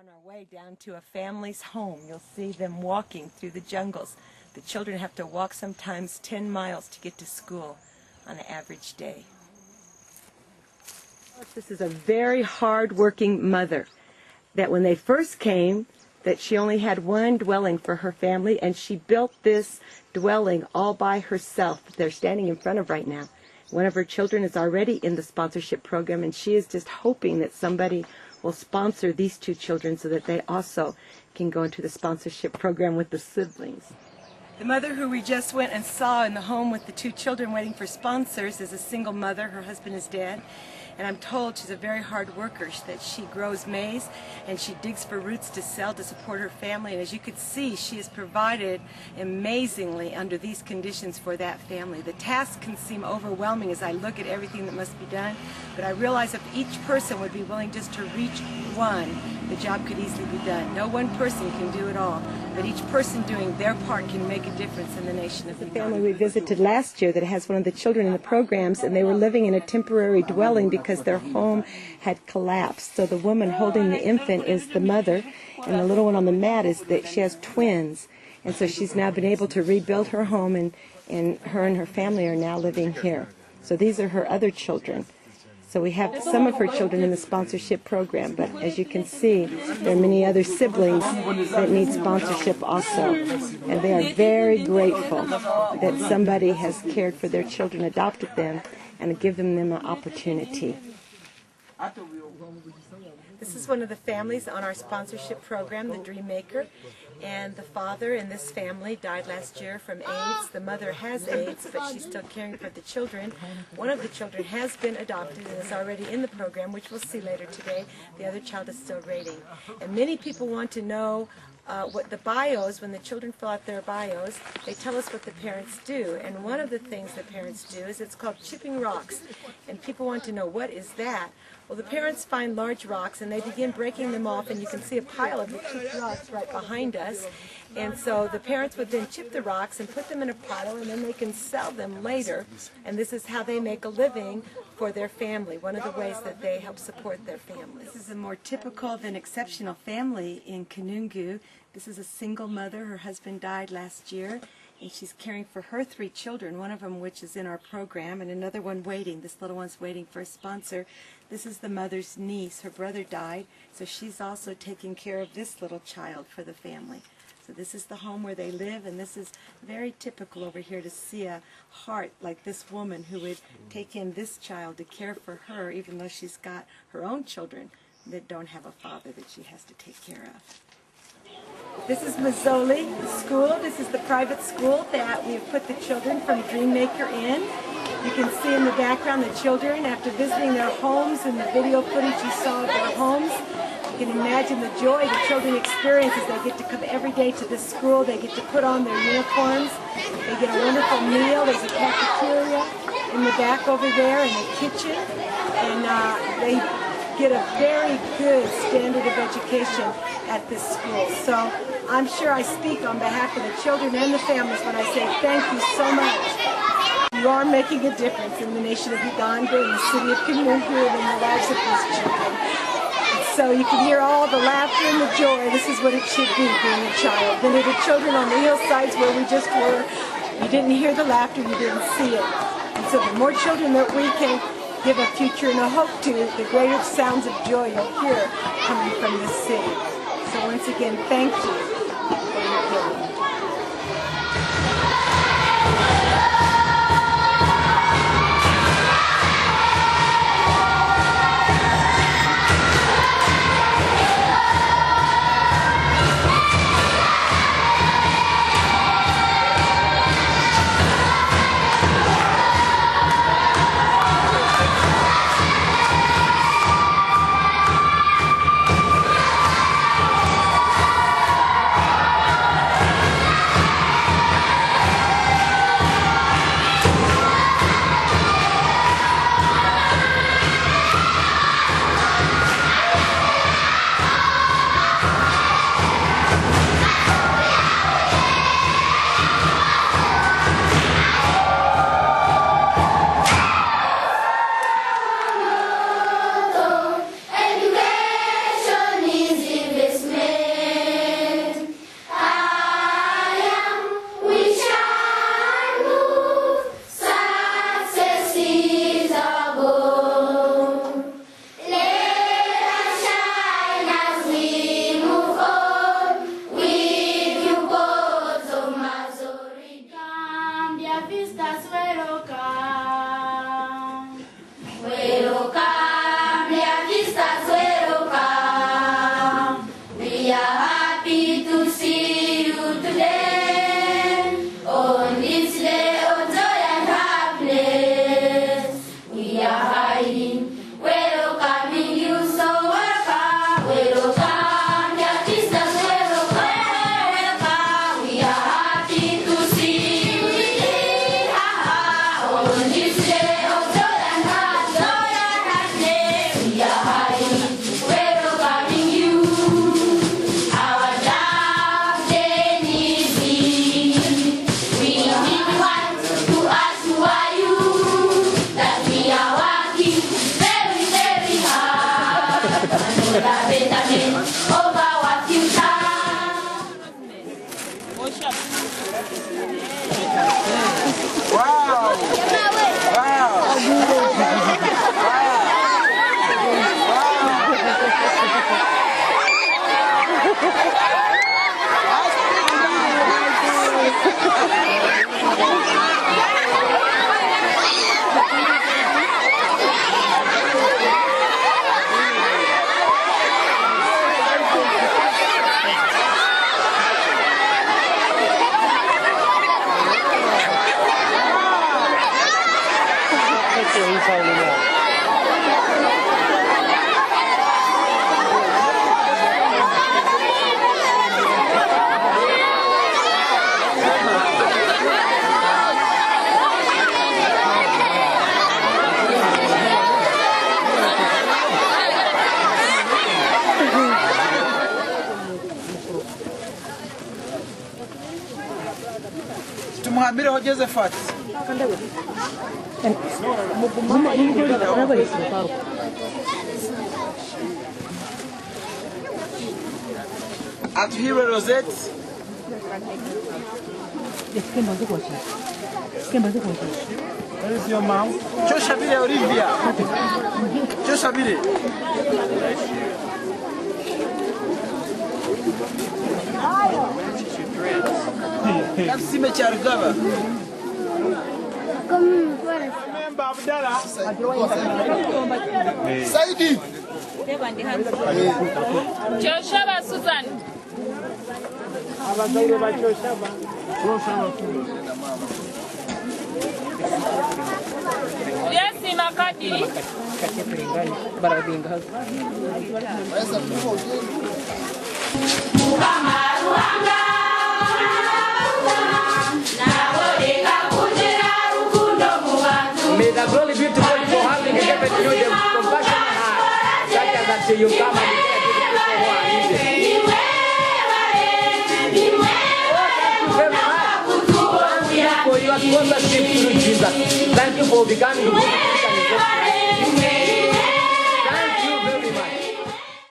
on our way down to a family's home. You'll see them walking through the jungles. The children have to walk sometimes 10 miles to get to school on an average day. This is a very hard-working mother that when they first came, that she only had one dwelling for her family, and she built this dwelling all by herself that they're standing in front of right now. One of her children is already in the sponsorship program, and she is just hoping that somebody will sponsor these two children so that they also can go into the sponsorship program with the siblings. The mother who we just went and saw in the home with the two children waiting for sponsors is a single mother. Her husband is dead. And I'm told she's a very hard worker, that she grows maize and she digs for roots to sell to support her family. And as you could see, she has provided amazingly under these conditions for that family. The task can seem overwhelming as I look at everything that must be done, but I realize if each person would be willing just to reach one, the job could easily be done. No one person can do it all, but each person doing their part can make a difference in the nation of Uganda. The family we visited last year that has one of the children in the programs, and they were living in a temporary dwelling because their home had collapsed. So the woman holding the infant is the mother, and the little one on the mat is that she has twins. And so she's now been able to rebuild her home, and her family are now living here. So these are her other children. So we have some of her children in the sponsorship program, but as you can see, there are many other siblings that need sponsorship also. And they are very grateful that somebody has cared for their children, adopted them, and given them an opportunity. This is one of the families on our sponsorship program, the Dreamaker, and the father in this family died last year from AIDS. The mother has AIDS, but she's still caring for the children. One of the children has been adopted and is already in the program, which we'll see later today. The other child is still rating. And many people want to know what the bios, when the children fill out their bios, they tell us what the parents do. And one of the things the parents do is it's called chipping rocks. And people want to know, what is that? Well, the parents find large rocks and they begin breaking them off, and you can see a pile of the chipped rocks right behind us. And so the parents would then chip the rocks and put them in a pile, and then they can sell them later. And this is how they make a living for their family, one of the ways that they help support their families. This is a more typical than exceptional family in Kanungu. This is a single mother. Her husband died last year, and she's caring for her 3 children, one of them which is in our program, and another one waiting. This little one's waiting for a sponsor. This is the mother's niece. Her brother died, so she's also taking care of this little child for the family. So this is the home where they live, and this is very typical over here to see a heart like this woman who would take in this child to care for her, even though she's got her own children that don't have a father that she has to take care of. This is Mazzoli School. This is the private school that we've put the children from Dreamaker in. You can see in the background the children after visiting their homes, and the video footage you saw of their homes. You can imagine the joy the children experience as they get to come every day to this school. They get to put on their uniforms. They get a wonderful meal. There's a cafeteria in the back over there, and a kitchen. And they get a very good standard of education at this school. So I'm sure I speak on behalf of the children and the families when I say thank you so much. You are making a difference in the nation of Uganda, in the city of Kanungu, and in the lives of these children. So you can hear all the laughter and the joy. This is what it should be, being a child. Then the children on the hillsides where we just were, you didn't hear the laughter, you didn't see it. And so the more children that we can give a future and a hope to, the greater sounds of joy you'll hear coming from this city. So once again, thank you for your giving. Tumuhambire Josephat. Atuhire Rosette. Where is your mom? Joshabire Olivia. Joshabire. Kapsime chargaba. Saidi. Joshua Susan. Abazaire ba Joshua. Yes, Makadiri. May the glory be to God for having given you the compassionate heart, such as that you come and care to the people who are needed. Thank you for your sponsorship through Jesus. Thank you for becoming good Christian.